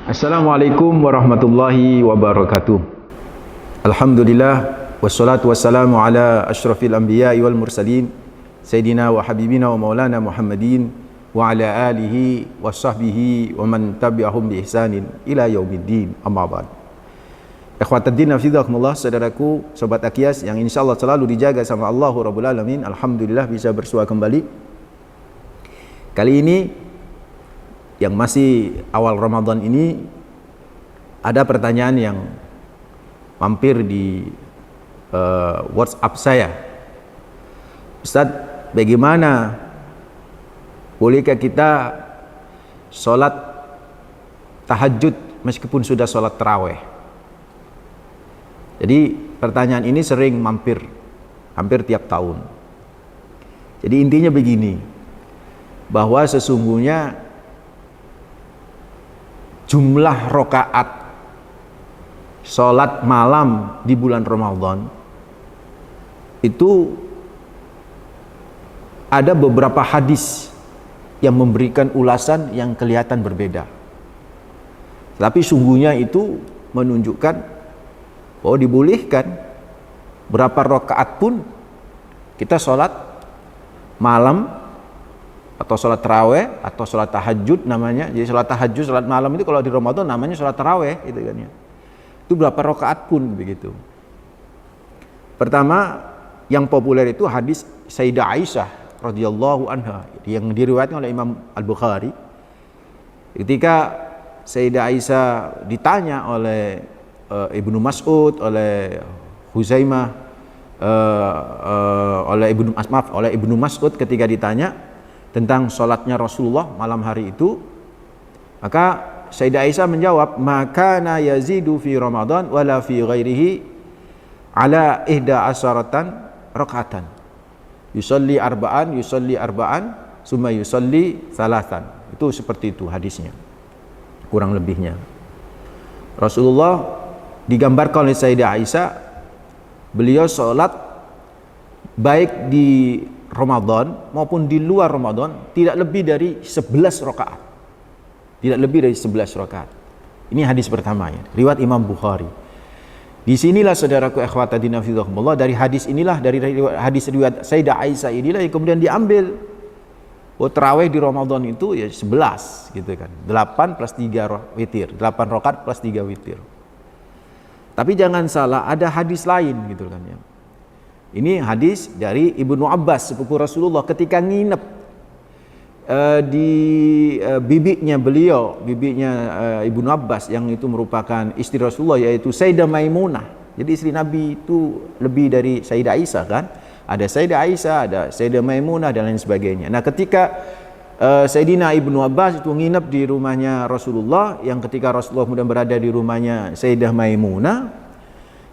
Assalamualaikum warahmatullahi wabarakatuh. Alhamdulillah wassalatu wassalamu ala asyrafil anbiya'i wal mursalin Sayyidina wa habibina wa maulana Muhammadin wa ala alihi wa sahbihi wa man tabi'ahum bi ihsanin ila yaumiddin, amma ba'd. Ikhwataddin hafizakumullah, saudaraku, sobat Aqyas yang insyaallah selalu dijaga sama Allah Rabbul Alamin. Alhamdulillah bisa bersua kembali. Kali ini yang masih awal Ramadan ini ada pertanyaan yang mampir di WhatsApp saya. Ustaz, bagaimana bolehkah kita sholat tahajud meskipun sudah sholat taraweh? Jadi pertanyaan ini sering mampir, hampir tiap tahun. Jadi intinya begini, bahwa sesungguhnya jumlah rokaat sholat malam di bulan Ramadan itu ada beberapa hadis yang memberikan ulasan yang kelihatan berbeda. Tapi sungguhnya itu menunjukkan bahwa dibolehkan berapa rokaat pun kita sholat malam atau sholat taraweh atau sholat tahajud namanya. Jadi sholat tahajud, sholat malam itu kalau di Ramadan namanya sholat taraweh gitu kan ya. Itu berapa rakaat pun begitu. Pertama yang populer itu hadis Sayyidah Aisyah radhiyallahu anha yang diriwayatkan oleh Imam Al-Bukhari. Ketika Sayyidah Aisyah ditanya oleh Ibnu Mas'ud, oleh Huzaimah, oleh Ibnu Mas'ud ketika ditanya tentang sholatnya Rasulullah malam hari itu, maka Sayyidah Aisyah menjawab, maka na yazidu fi Ramadan wala fi ghairihi ala ihda asharatan raka'atan yusalli arba'an summa yusalli thalathan. Itu seperti itu hadisnya kurang lebihnya. Rasulullah digambarkan oleh Sayyidah Aisyah, beliau sholat baik di Ramadan maupun di luar Ramadan tidak lebih dari 11 rakaat. Tidak lebih dari 11 rakaat. Ini hadis pertama ya, riwayat Imam Bukhari. Di sinilah saudaraku ikhwataddin hafizakumullah, dari hadis inilah, dari hadis riwayat Sayyidah Aisyah inilah yang kemudian diambil. Oh, tarawih di Ramadan itu ya 11 gitu kan. 8 plus 3 witir, 8 rakaat plus 3 witir. Tapi jangan salah, ada hadis lain gitu kan ya. Ini hadis dari Ibnu Abbas, sepupu Rasulullah, ketika nginep di bibinya beliau, bibinya Ibnu Abbas yang itu merupakan istri Rasulullah, yaitu Sayyidah Maimunah. Jadi istri Nabi itu lebih dari Sayyidah Aisyah kan? Ada Sayyidah Aisyah, ada Sayyidah Maimunah dan lain sebagainya. Nah, ketika Sayyidina Ibnu Abbas itu nginep di rumahnya Rasulullah, yang ketika Rasulullah kemudian berada di rumahnya Sayyidah Maimunah,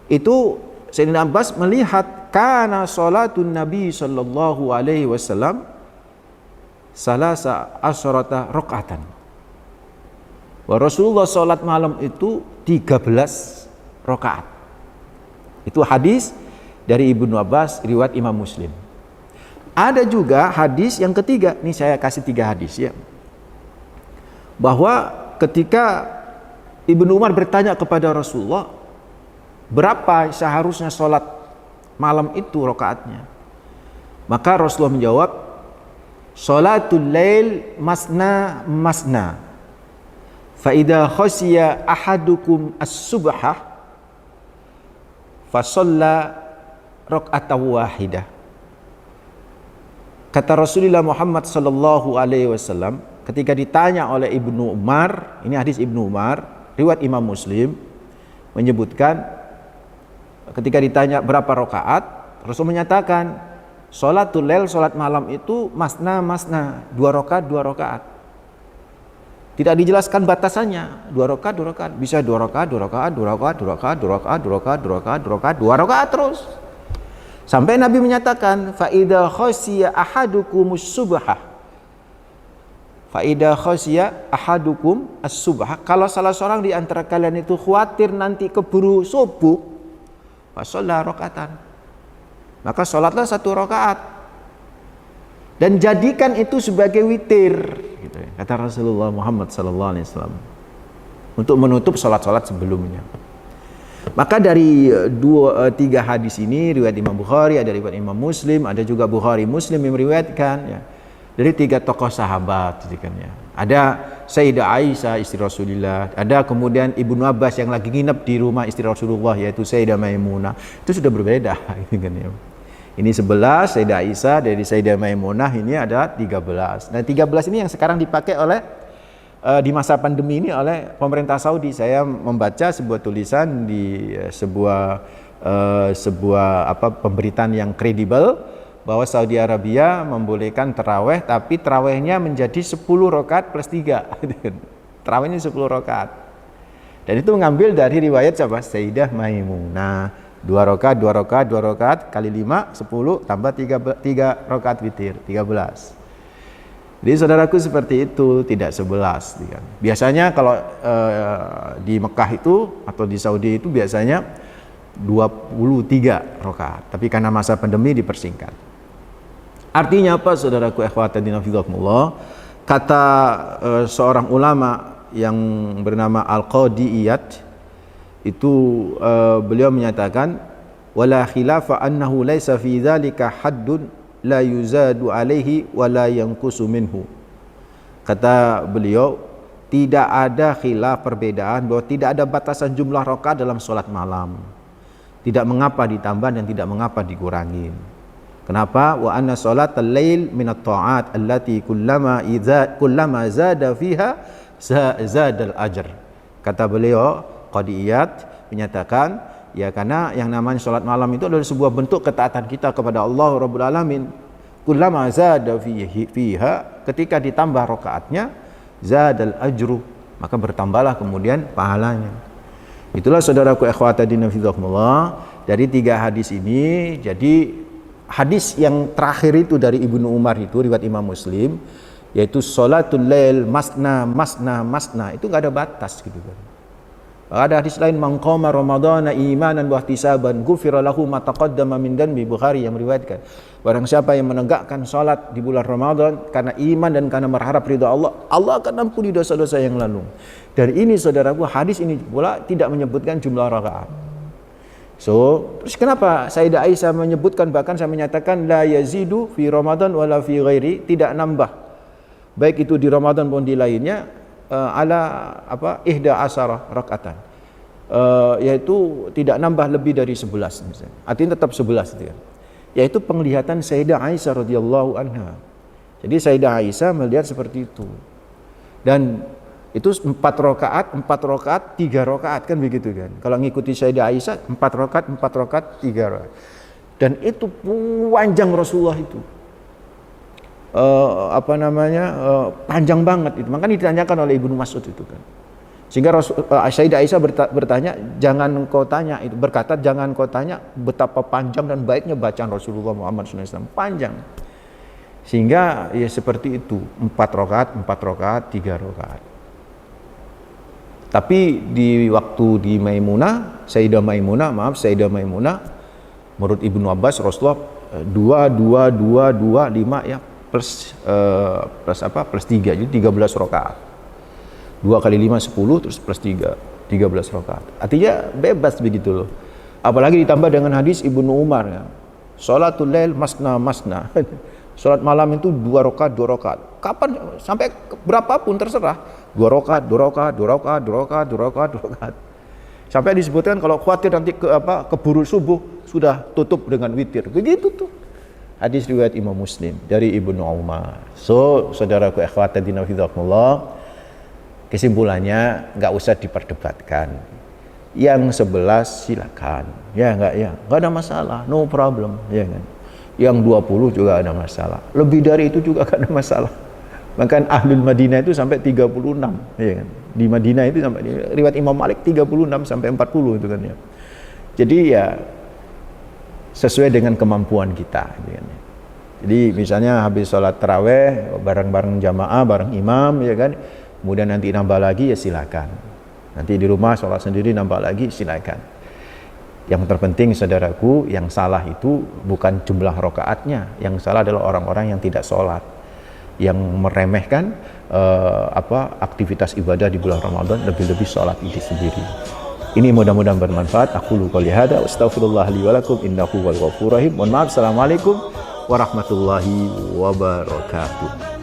itu Sayyidina Abbas melihat kana salatun Nabi sallallahu alaihi wasallam salasa asyrata rakaatan. Wa Rasulullah salat malam itu 13 rakaat. Itu hadis dari Ibnu Abbas riwayat Imam Muslim. Ada juga hadis yang ketiga, nih saya kasih 3 hadis ya. Bahwa ketika Ibnu Umar bertanya kepada Rasulullah, berapa seharusnya sholat malam itu rakaatnya? Maka Rasulullah menjawab, sholatul lail masna masna, fa idza khashiya ahadukum as-subhah fa shalla raka'atan wahidah. Kata Rasulullah Muhammad sallallahu alaihi wasallam ketika ditanya oleh Ibnu Umar, ini hadis Ibnu Umar riwayat Imam Muslim, menyebutkan ketika ditanya berapa rakaat, Rasul menyatakan sholatul lail, sholat malam itu masna masna, 2 rakaat 2 rakaat. Tidak dijelaskan batasannya, 2 rakaat 2 rakaat, bisa 2 rakaat 2 rakaat 2 rakaat 2 rakaat 2 rakaat 2 rakaat 2 rakaat 2 rakaat 2 rakaat terus. Sampai Nabi menyatakan fa idza khashiya ahadukumus subhah, fa idza khashiya ahadukum as-subhah, kalau salah seorang di antara kalian itu khawatir nanti keburu subuh, fa shalla rakaatan, maka sholatlah 1 rakaat. dan jadikan itu sebagai witir, gitu ya, kata Rasulullah Muhammad sallallahu alaihi wasallam. untuk menutup sholat-sholat sebelumnya. Maka dari tiga hadis ini, riwayat Imam Bukhari, ada riwayat Imam Muslim, ada juga Bukhari Muslim yang meriwayatkan ya, dari tiga tokoh sahabat gitu kan ya. Ada Sayyidah Aisyah istri Rasulullah, ada kemudian Ibnu Abbas yang lagi nginep di rumah istri Rasulullah yaitu Sayyidah Maimunah. Itu sudah berbeda gitu kan ya. Ini 11 Sayyidah Aisyah, dari Sayyidah Maimunah ini ada 13. Nah 13 ini yang sekarang dipakai oleh di masa pandemi ini oleh pemerintah Saudi. Saya membaca sebuah tulisan di sebuah pemberitaan yang kredibel bahwa Saudi Arabia membolehkan taraweh, tapi tarawehnya menjadi 10 rakaat plus 3. Tarawehnya 10 rakaat. Dan itu mengambil dari riwayat siapa? Sayyidah Maimunah. 2 rakaat, 2 rakaat, 2 rakaat kali 5 10 tambah 3 rakaat witir 13. Jadi saudaraku seperti itu, tidak 11 kan. Biasanya kalau di Mekah itu atau di Saudi itu biasanya 23 rakaat, tapi karena masa pandemi dipersingkat. Artinya apa saudaraku ikhwatadina fizakumullah? Kata seorang ulama yang bernama Al-Qadi Iyad itu beliau menyatakan wala khilafa annahu laisa fi dzalika haddun la yuzadu alaihi wa la yanqusu minhu. Kata beliau, tidak ada khilaf, perbedaan bahwa tidak ada batasan jumlah rakaat dalam sholat malam. Tidak mengapa ditambah dan tidak mengapa dikurangi. Kenapa? Wa anna sholatal lail minat ta'at allati kullama zada fiha zadal ajr. Kata beliau Qadi Iyad menyatakan, ya karena yang namanya sholat malam itu adalah sebuah bentuk ketaatan kita kepada Allah Rabbul Alamin. Kullama zada fiha, ketika ditambah rakaatnya, zadal ajru, maka bertambahlah kemudian pahalanya. Itulah saudaraku ikhwatadina fizakumullah, dari 3 hadis ini. Jadi hadis yang terakhir itu dari Ibnu Umar itu riwayat Imam Muslim, yaitu sholatul lail masna masna masna, itu enggak ada batas gitu kan. Ada hadis lain, man qama ramadhana imanan wa ihtisaban ghufira lahu ma taqaddama min dhanbi, Bukhari yang meriwayatkan. Barang siapa yang menegakkan salat di bulan Ramadan karena iman dan karena berharap ridha Allah, Allah akan ampuni dosa-dosa yang lalu. Dan ini saudaraku, hadis ini pula tidak menyebutkan jumlah rakaat. Terus kenapa Sayyidah Aisyah menyebutkan, bahkan saya menyatakan la yazidu fi Ramadan wala fi ghairi, tidak nambah baik itu di Ramadan maupun di lainnya, ihda asara rakaatan, yaitu tidak nambah lebih dari 11 misalnya. Artinya tetap 11 gitu kan. Yaitu penglihatan Sayyidah Aisyah radhiyallahu anha. Jadi Sayyidah Aisyah melihat seperti itu. Dan itu 4 rakaat, 3 rakaat kan begitu kan. Kalau ngikuti Sayyidah Aisyah 4 rakaat, 3 rakaat. Dan itu panjang Rasulullah itu. Panjang banget itu. Makanya ditanyakan oleh Ibnu Mas'ud itu kan. Sehingga Sayyidah Aisyah bertanya, jangan kau tanya itu, berkata jangan kau tanya betapa panjang dan baiknya bacaan Rasulullah Muhammad SAW, panjang. Sehingga ya seperti itu, 4 rakaat, 3 rakaat. Tapi di waktu di Sayyidah Maimunah, menurut Ibnu Abbas Rasulullah 2 5 ya, plus 3, jadi 13 rakaat. 2 kali 5 10 terus plus 3 13 rakaat. Artinya bebas begitu loh. Apalagi ditambah dengan hadis Ibnu Umar ya. Sholatul lail masna masna. Salat malam itu 2 rakaat, 2 rakaat. Kapan sampai berapapun terserah. 2 rakaat, 2 rakaat, 2 rakaat, 2 rakaat, 2 rakaat, 2 rakaat. Sampai disebutkan kalau khawatir nanti keburu subuh sudah tutup dengan witir. Begitu tuh. Hadis riwayat Imam Muslim dari Ibnu Umar. Saudaraku ikhwatadina fizakumullah, kesimpulannya nggak usah diperdebatkan. Yang 11 silakan, ya nggak ada masalah, no problem, ya kan. Yang 20 juga ada masalah, lebih dari itu juga nggak ada masalah. Bahkan Ahlul Madinah itu sampai 36, ya kan. Di Madinah itu sampai riwayat Imam Malik 36 sampai 40 itu kan ya. Jadi ya sesuai dengan kemampuan kita, ya kan. Jadi misalnya habis sholat taraweh bareng-bareng jamaah, bareng imam, ya kan. Kemudian nanti nambah lagi ya silakan. Nanti di rumah sholat sendiri nambah lagi silakan. Yang terpenting saudaraku, yang salah itu bukan jumlah rakaatnya, yang salah adalah orang-orang yang tidak sholat. yang meremehkan aktivitas ibadah di bulan Ramadan, lebih-lebih sholat itu sendiri. Ini mudah-mudahan bermanfaat. Aku qouli hada wa astaghfirullah li wa lakum innahu wal ghafurur rahim. Mohon maaf. Assalamualaikum warahmatullahi wabarakatuh.